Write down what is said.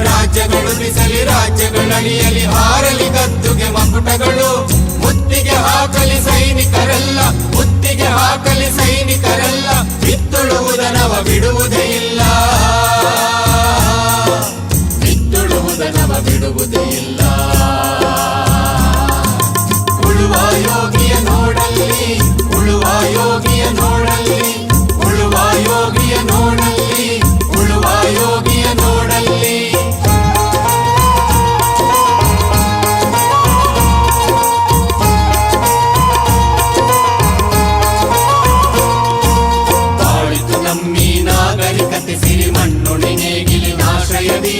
ರಾಜ್ಯಗಳು ಬಿಸಲಿ ರಾಜ್ಯಗಳಳಿಯಲಿ ಹಾರಲಿ ಗದ್ದುಗೆ ಮಕುಟಗಳು ಮುತ್ತಿಗೆ ಹಾಕಲಿ ಸೈನಿಕರೆಲ್ಲ ಮುತ್ತಿಗೆ ಹಾಕಲಿ ಸೈನಿಕರೆಲ್ಲ ಬಿತ್ತುಳುವುದನವ ಬಿಡುವುದೇ ಇಲ್ಲ ಬಿತ್ತುಳುವುದನವ ಬಿಡುವುದೇ ಇಲ್ಲ ಉಳುವ ಯೋಗಿಯ ನೋಡಲ್ಲಿ ಉಳುವ ಯೋಗಿಯ ನೋಡಲ್ಲಿ ಉಳುವ ಯೋಗಿಯ ನೋಡಲ್ಲಿ ಉಳುವ ಯೋಗಿಯ ನೋಡಲ್ಲಿ ಬಾಳಿತು ನಮ್ಮಿ ನಾಗರಿಕತೆ ಸಿರಿ ಮಣ್ಣುಳಿ ನೇಗಿಲಿನಾಶ್ರಯದಿ